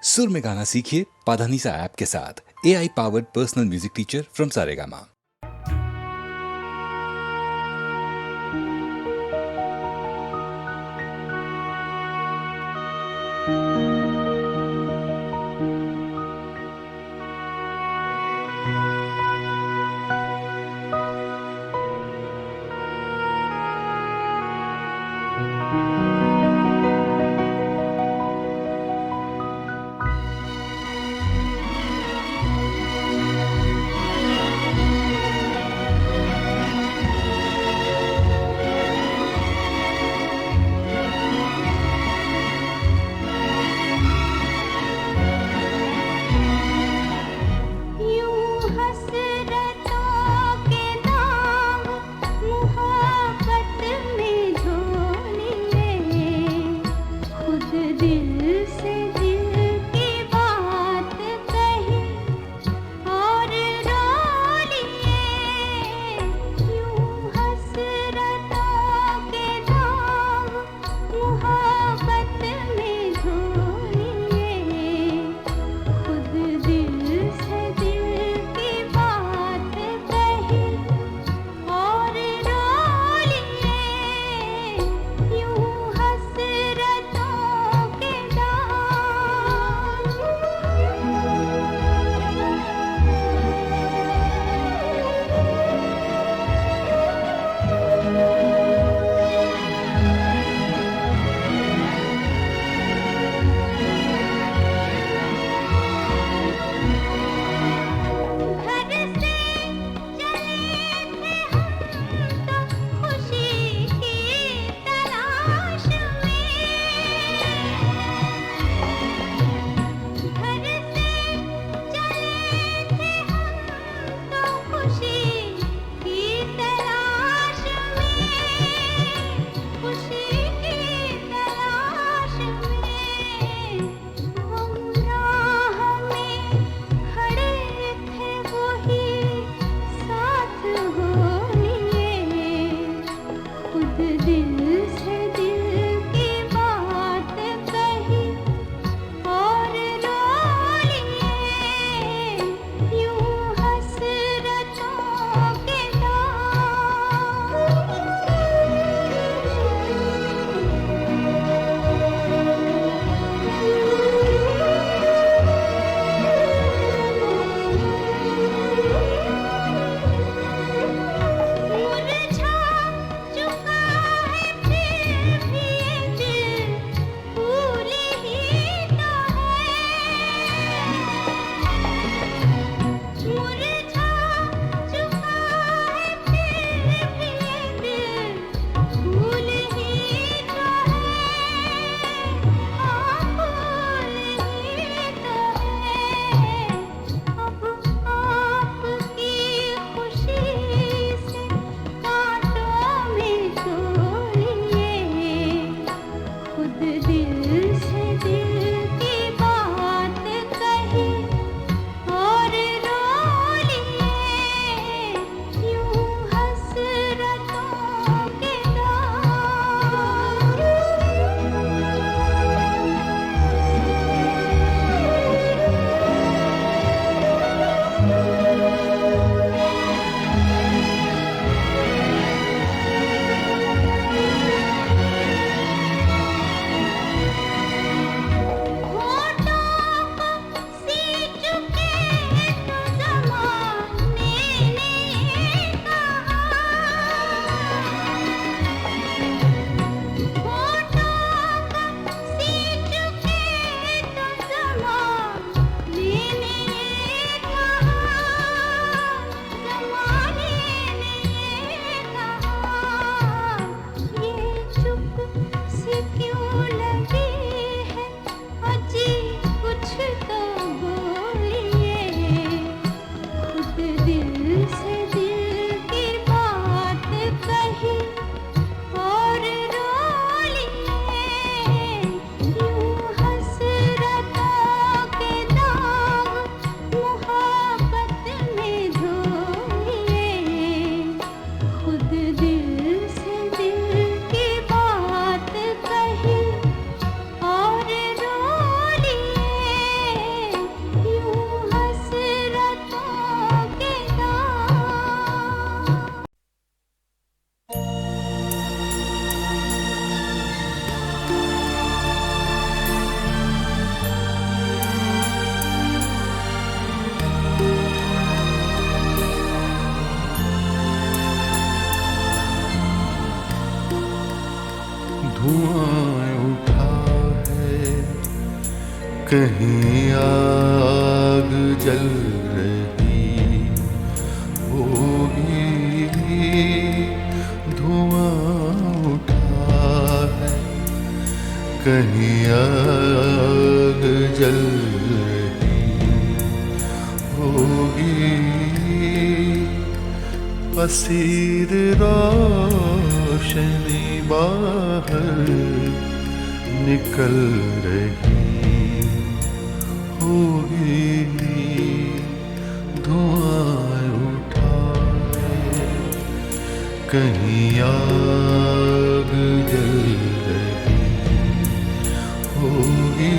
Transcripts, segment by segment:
सुर में गाना सीखिए पाधानीसा ऐप के साथ। AI powered personal music teacher from Saregama. कहीं आग जल रही होगी, धुआं उठा है। कहीं आग जल रही होगी, असीर रोशनी बाहर निकल रही होगी, धुआं उठा है। कहीं आग जल रही होगी।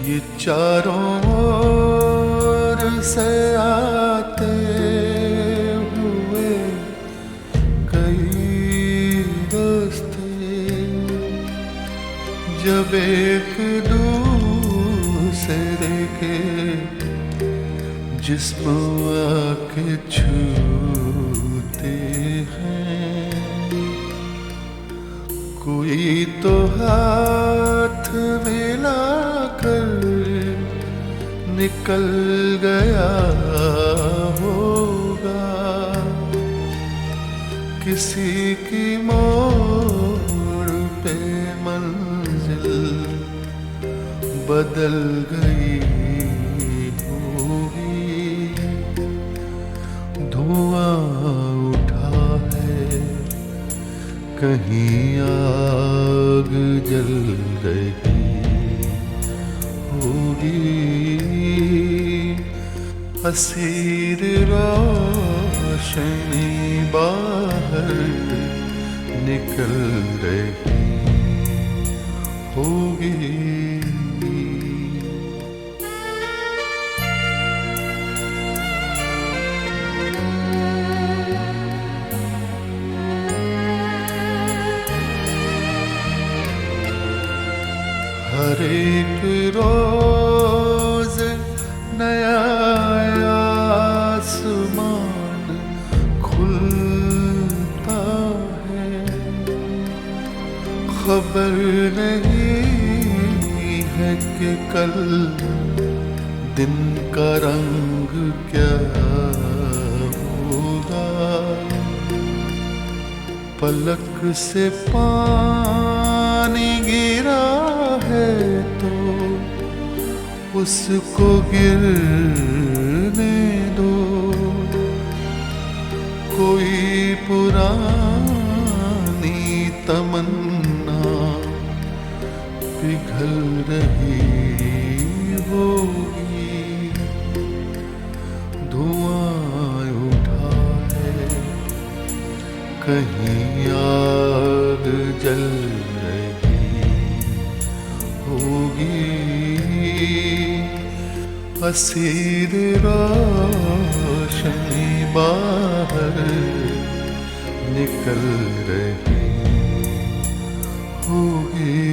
ये चारों ओर से आते हुए कई रास्ते, जब एक दूसरे के जिस्म आके छूते हैं, कोई तो हाथ मिलाकर निकल गया होगा। किसी की मोड़ पे मंजिल बदल गई होगी, धुआं उठा है। कहीं आग जल रही होगी, असीर रोशनी बाहर निकल रही होगी। हर एक रोज नया आसमान खुलता है, खबर नहीं है कि कल दिन का रंग क्या होगा। पलक से पानी गिरा है तो उसको गिरने दो, कोई पुरानी तमन्ना पिघल रही होगी, धुआं उठा है। कहीं आग जल रही होगी, असीर रोशनी बाहर निकल रही होगी।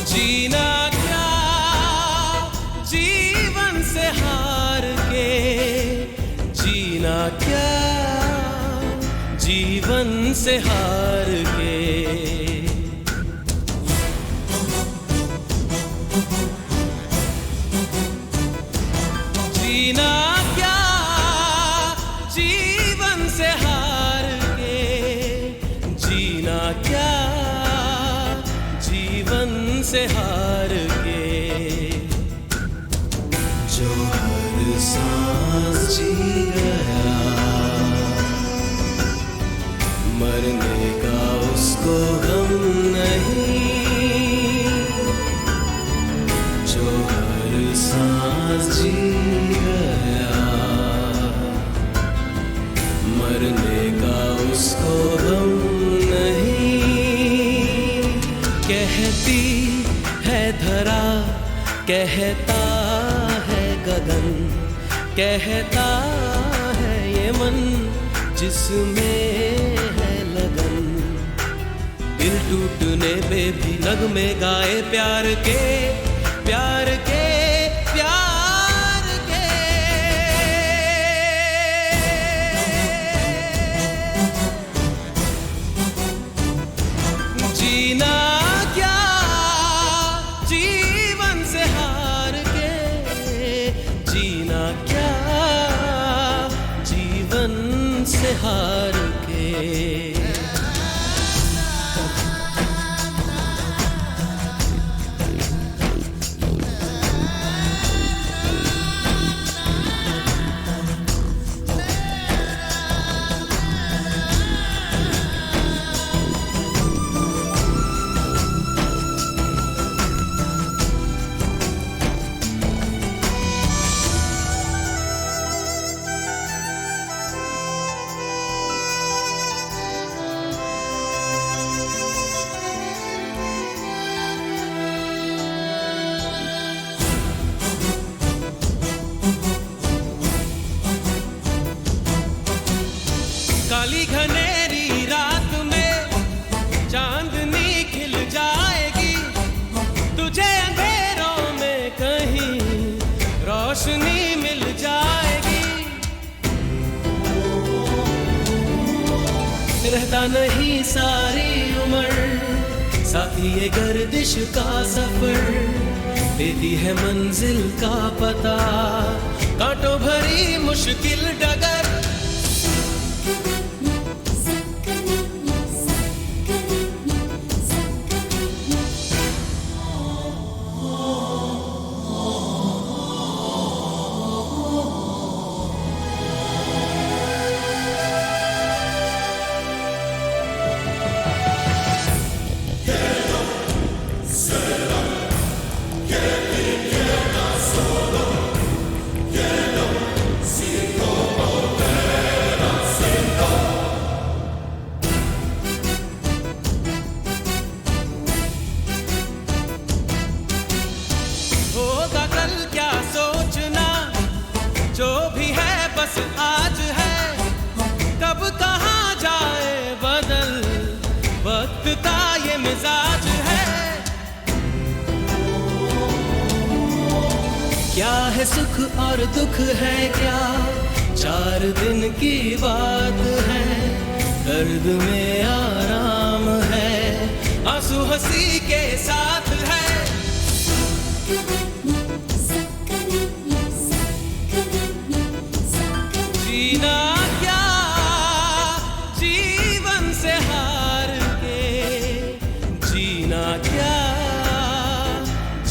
जीना क्या जीवन से हार के, जीना क्या जीवन से हार के। जीना क्या जीवन से हार के, जीना क्या जीवन से हार के। जो हर सांस जी गया, मरने का उसको गम नहीं। जो हर सांस जी गया, मरने का उसको गम नहीं। कहती है धरा, कहता है गगन, कहता है ये मन जिसमें है लगन। दिल टूटने पे भी नगमे गाए प्यार के, प्यार के, प्यार के। जीना क्या जीवन से हार के, जीना क्या जीवन से हार के। काली घनेरी रात में चांदनी खिल जाएगी, तुझे अंधेरों में कहीं रोशनी मिल जाएगी। रहता नहीं सारी उम्र साथी ये गर्दिश का सफर, देती है मंजिल का पता कांटों भरी मुश्किल डगर। होगा कल क्या सोचना, जो भी है बस आज है। कब कहाँ जाए बदल वक्त का ये मिजाज है। क्या है सुख और दुख है क्या, 4 दिन की बात है। दर्द में आराम है, आंसू हंसी के साथ है। जीना क्या जीवन से हार के, जीना क्या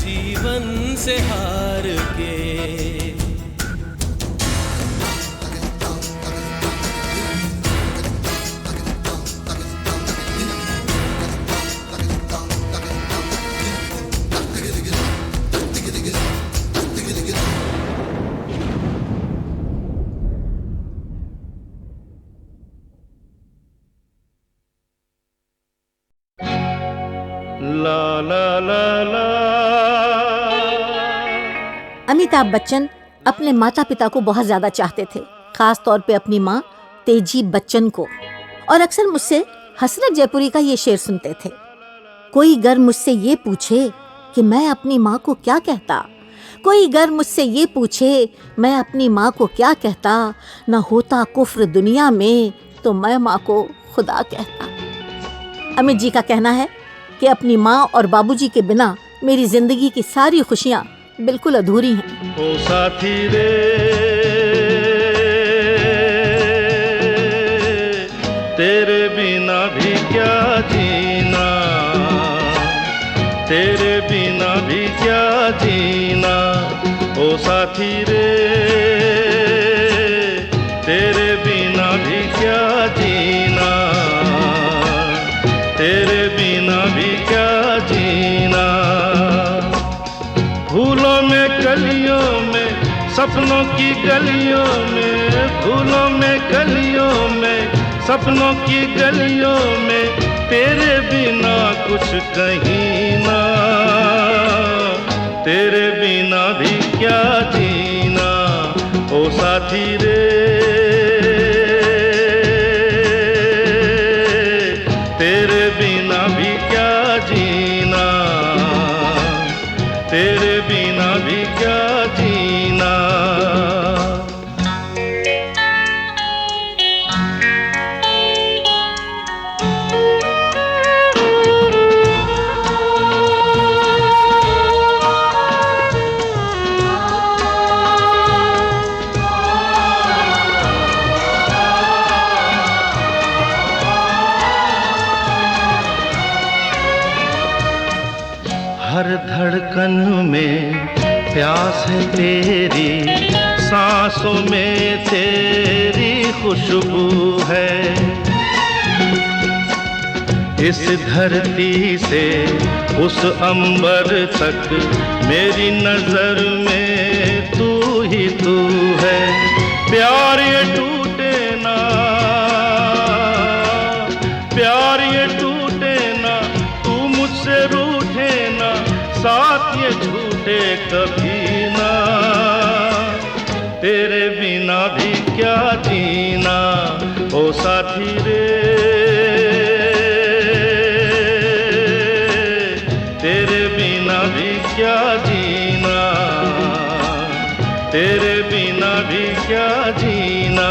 जीवन से हार के। ला ला ला ला। अमिताभ बच्चन अपने माता पिता को बहुत ज्यादा चाहते थे, खास तौर पे अपनी माँ तेजी बच्चन को। और अक्सर मुझसे हसरत जयपुरी का ये शेर सुनते थे, कोई गर मुझसे ये पूछे कि मैं अपनी माँ को क्या कहता, कोई गर मुझसे ये पूछे मैं अपनी माँ को क्या कहता, न होता कुफ्र दुनिया में तो मैं माँ को खुदा कहता। अमित जी का कहना है कि अपनी माँ और बाबूजी के बिना मेरी जिंदगी की सारी खुशियाँ बिल्कुल अधूरी हैं। ओ साथी रे तेरे बिना भी क्या जीना, तेरे बिना भी क्या जीना। ओ साथी रे तेरे बिना भी क्या जीना, तेरे बिना भी क्या जीना। फूलों में कलियों में सपनों की गलियों में, फूलों में कलियों में सपनों की गलियों में तेरे बिना कुछ कहीं ना, तेरे बिना भी क्या जीना। ओ साथी रे तेरे बिना भी क्या जीना, तेरे बिना भी क्या जीना। हर धड़कन में प्यास है तेरी, सांसों में तेरी खुशबू है। इस धरती से उस अंबर तक मेरी नजर में तू ही तू है। प्यार ये टूटे ना, प्यार ये टूटे ना, तू मुझसे रूठे ना, साथ ये झूठे कभी ना। तेरे बिना भी क्या जीना, ओ साथी रे तेरे बिना भी क्या जीना, तेरे बिना भी क्या जीना।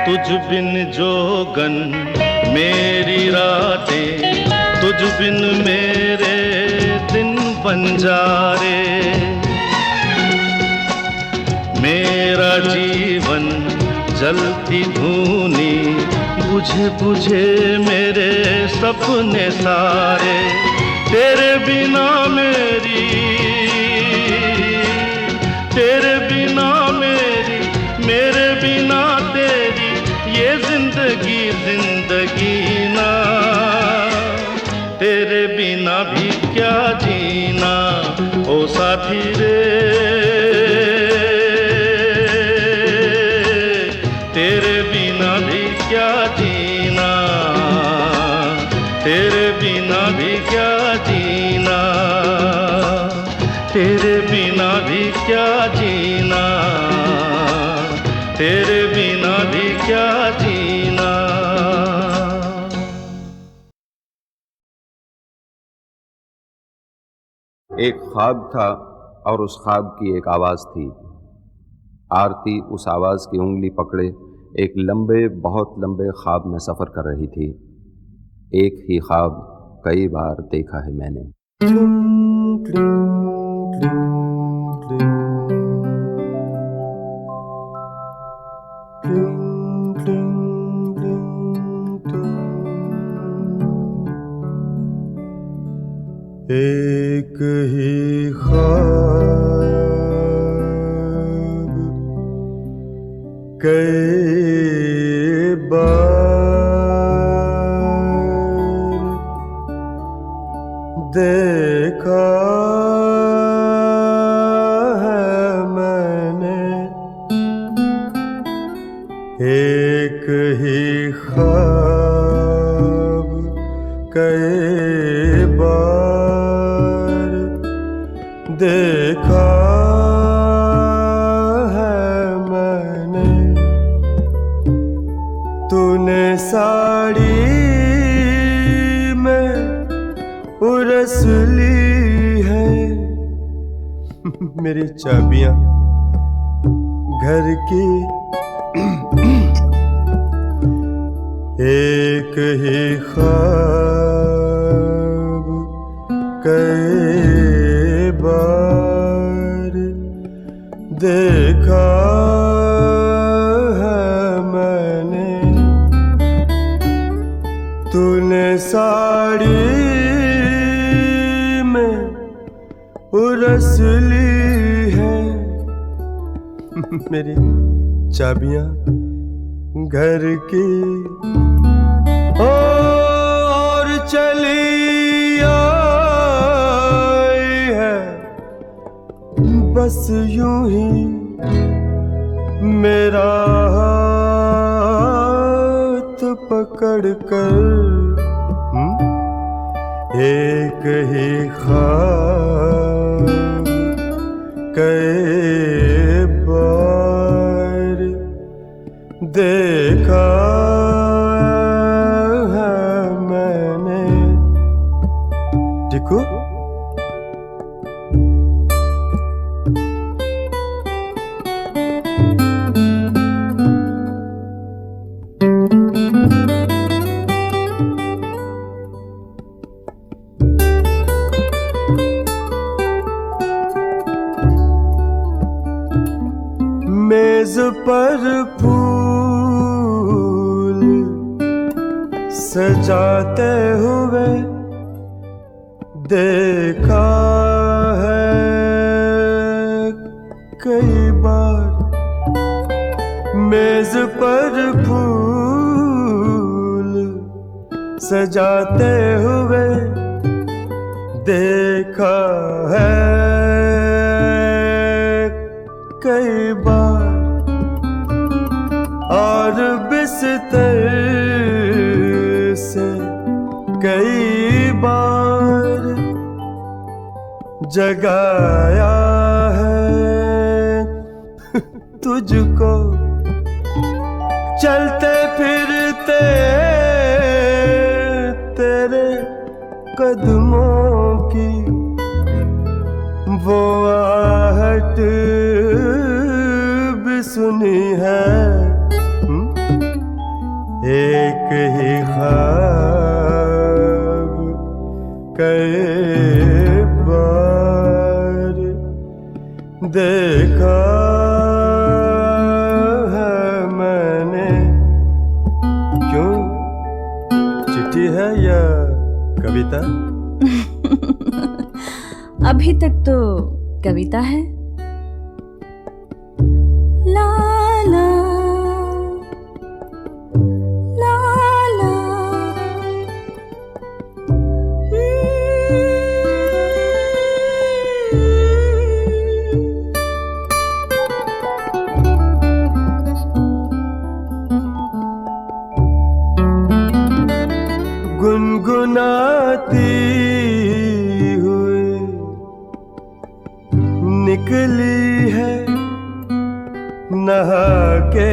तुझ बिन जोगन मेरी रातें, तुझ बिन मेरे दिन बंजारे। मेरा जीवन जलती धूनी, बुझे बुझे मेरे सपने सारे। तेरे बिना मेरी, तेरे बिना मेरी, मेरे बिना तेरी ये जिंदगी जिंदगी ना। तेरे बिना भी क्या जीना, ओ साथी रे तेरे बिना भी क्या जीना, तेरे बिना भी क्या जीना, तेरे बिना भी क्या जीना, तेरे बिना भी क्या जीना। एक ख्वाब था और उस ख्वाब की एक आवाज़ थी। आरती उस आवाज़ की उंगली पकड़े एक लंबे, बहुत लंबे ख्वाब में सफ़र कर रही थी। एक ही ख्वाब कई बार देखा है मैंने। एक ही ख्वाब कई बार देखा है मैंने, एक ही ख्वाब कई बार देखा है मैंने। तूने साड़ी में उरस ली है मेरी चाबियां घर की, एक ही ख्वाब कई बार देखा है मैंने। तूने साड़ी में उरस ली है मेरी चाबियां घर की, और चली आई है बस यूं ही मेरा हाथ पकड़ कर। एक ही ख्वाब कई बार देखा है मैंने। देखो मेज पर फूल सजाते हुए देखा है कई बार। मेज पर फूल सजाते हुए देखा है कई बार, और बिस्तर से कई बार जगाया है तुझको। चलते फिरते तेरे कदमों की वो आहट भी सुनी है। एक ही ख्वाब कई बार देखा है मैंने। क्यों, चिट्ठी है या कविता? अभी तक तो कविता है। ला ला ला ला गुनगुनाती हुई निकली है नहा के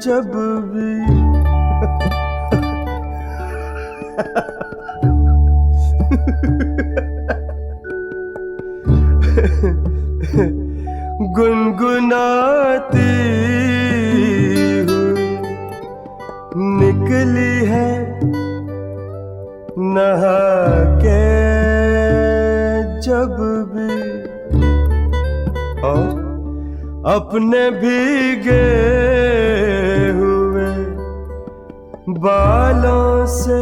जब भी। गुनगुनाती हुई निकली है नहा के जब भी, और अपने भीगे हुए बालों से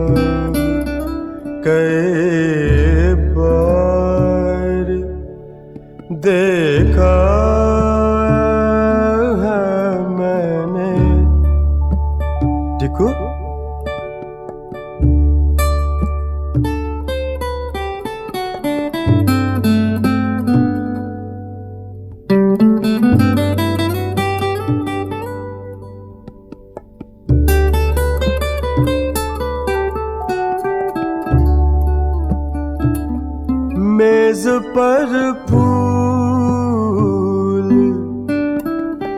कई बार देखा है मैंने। टिकू, मेज पर फूल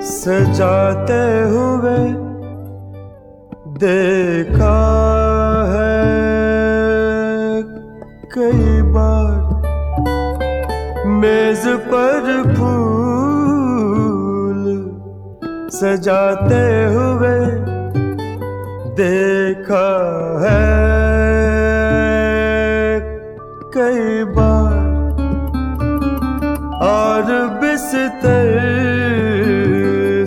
सजाते हुए देखा है कई बार। मेज पर फूल सजाते हुए देखा है कई बार। और बिस्तर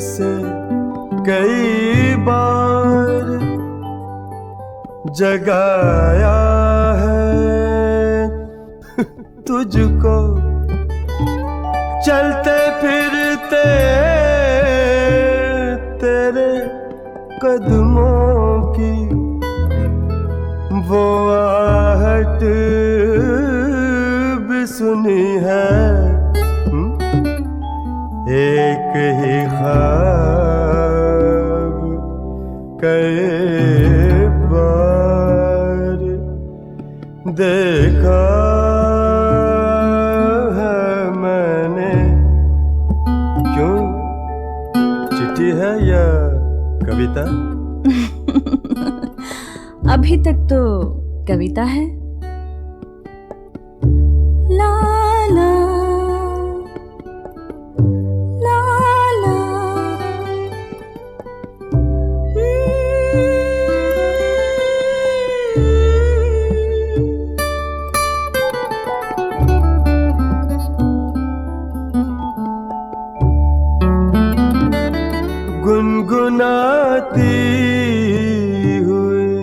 से कई बार जगाया है तुझको। चलते फिरते तेरे कदमों की वो आहट भी सुनी है। एक ही ख्वाब कई बार देखा है मैंने। क्यों, चिट्ठी है या कविता? अभी तक तो कविता है। ला ला ला ला। गुनगुनाती हुई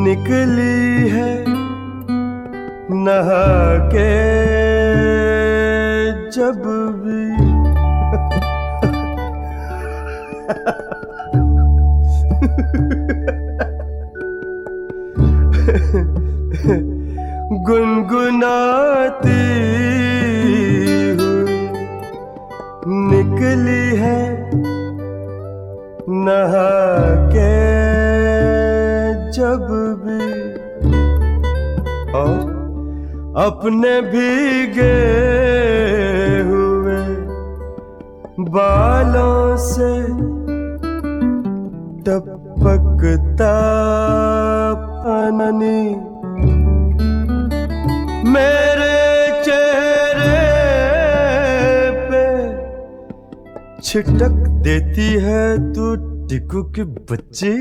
निकली है नहा के जब भी। गुनगुनाती हुई निकली है नहा के जब भी। और अपने भीगे हुए बालों से टपकता पानी मेरे चेहरे पे छिटक देती है तू टिकू की बच्ची।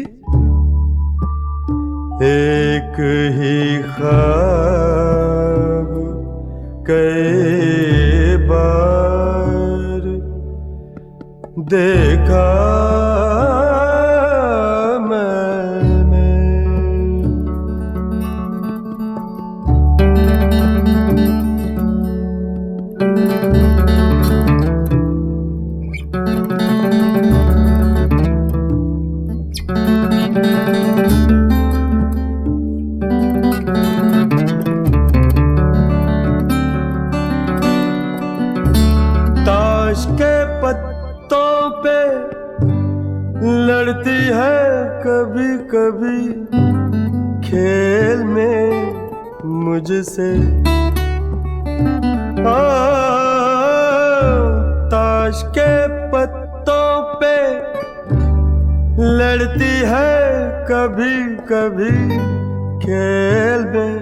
एक ही ख्वाब कई बार देखा मैंने। ताश के पत्तों पे लड़ती है कभी कभी खेल में मुझसे। ताश के पत्तों पे लड़ती है कभी कभी खेल में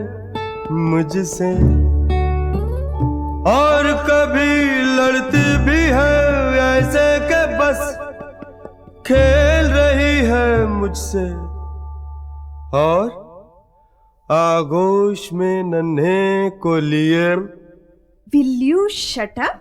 मुझसे। और कभी लड़ती भी है ऐसे के बस खेल रही है मुझसे। और आगोश में नन्हे को लिए Will you shut up?